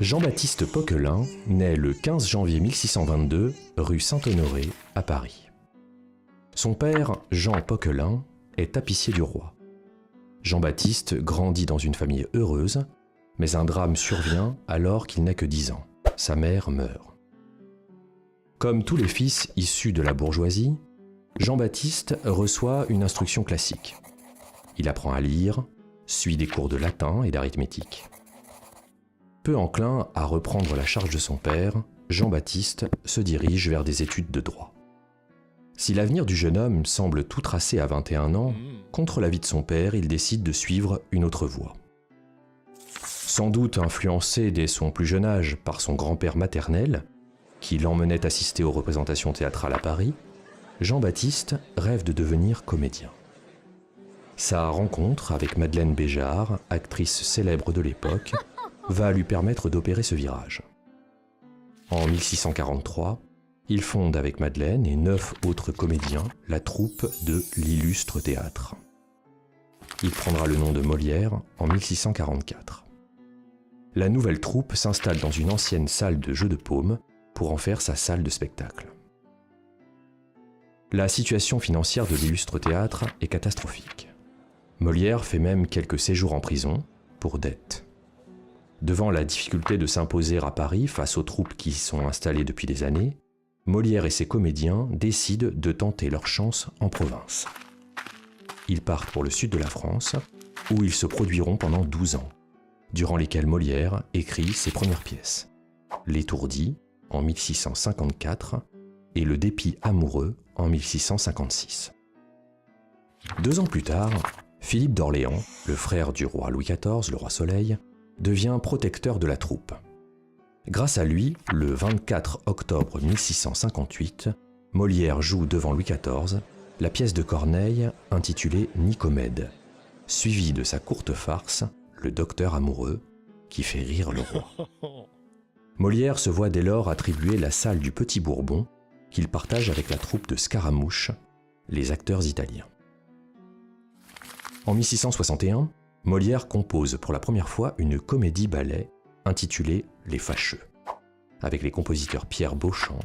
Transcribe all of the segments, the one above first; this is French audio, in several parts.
Jean-Baptiste Poquelin naît le 15 janvier 1622, rue Saint-Honoré, à Paris. Son père, Jean Poquelin, est tapissier du roi. Jean-Baptiste grandit dans une famille heureuse, mais un drame survient alors qu'il n'a que 10 ans. Sa mère meurt. Comme tous les fils issus de la bourgeoisie, Jean-Baptiste reçoit une instruction classique. Il apprend à lire, suit des cours de latin et d'arithmétique. Peu enclin à reprendre la charge de son père, Jean-Baptiste se dirige vers des études de droit. Si l'avenir du jeune homme semble tout tracé à 21 ans, contre l'avis de son père, il décide de suivre une autre voie. Sans doute influencé dès son plus jeune âge par son grand-père maternel, qui l'emmenait assister aux représentations théâtrales à Paris, Jean-Baptiste rêve de devenir comédien. Sa rencontre avec Madeleine Béjart, actrice célèbre de l'époque, va lui permettre d'opérer ce virage. En 1643, il fonde avec Madeleine et 9 autres comédiens la troupe de l'Illustre Théâtre. Il prendra le nom de Molière en 1644. La nouvelle troupe s'installe dans une ancienne salle de jeu de paume pour en faire sa salle de spectacle. La situation financière de l'Illustre Théâtre est catastrophique. Molière fait même quelques séjours en prison pour dette. Devant la difficulté de s'imposer à Paris face aux troupes qui y sont installées depuis des années, Molière et ses comédiens décident de tenter leur chance en province. Ils partent pour le sud de la France, où ils se produiront pendant 12 ans, durant lesquels Molière écrit ses premières pièces. L'Étourdi en 1654 et Le Dépit amoureux en 1656. 2 ans plus tard, Philippe d'Orléans, le frère du roi Louis XIV, le roi Soleil, devient protecteur de la troupe. Grâce à lui, le 24 octobre 1658, Molière joue devant Louis XIV la pièce de Corneille intitulée Nicomède, suivie de sa courte farce, Le Docteur amoureux, qui fait rire le roi. Molière se voit dès lors attribuer la salle du Petit Bourbon, qu'il partage avec la troupe de Scaramouche, les acteurs italiens. En 1661, Molière compose pour la première fois une comédie-ballet intitulée Les Fâcheux, avec les compositeurs Pierre Beauchamp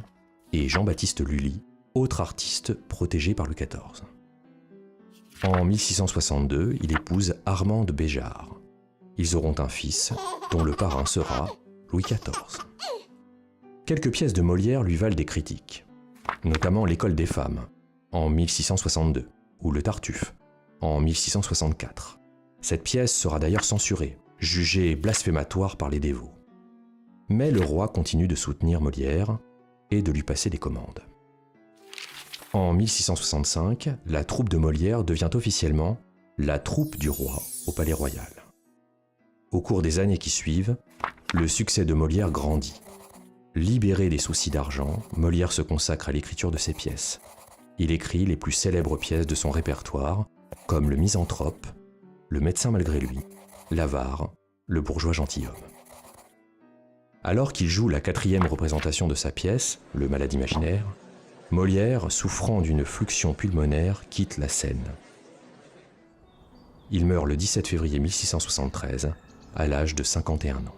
et Jean-Baptiste Lully, autre artiste protégé par Louis XIV. En 1662, il épouse Armande Béjart. Ils auront un fils, dont le parrain sera Louis XIV. Quelques pièces de Molière lui valent des critiques, notamment L'École des femmes, en 1662, ou Le Tartuffe, en 1664. Cette pièce sera d'ailleurs censurée, jugée blasphématoire par les dévots. Mais le roi continue de soutenir Molière et de lui passer des commandes. En 1665, la troupe de Molière devient officiellement la troupe du roi au Palais Royal. Au cours des années qui suivent, le succès de Molière grandit. Libéré des soucis d'argent, Molière se consacre à l'écriture de ses pièces. Il écrit les plus célèbres pièces de son répertoire, comme Le Misanthrope, Le Médecin malgré lui, L'Avare, Le Bourgeois gentilhomme. Alors qu'il joue la 4e représentation de sa pièce, Le Malade imaginaire, Molière, souffrant d'une fluxion pulmonaire, quitte la scène. Il meurt le 17 février 1673, à l'âge de 51 ans.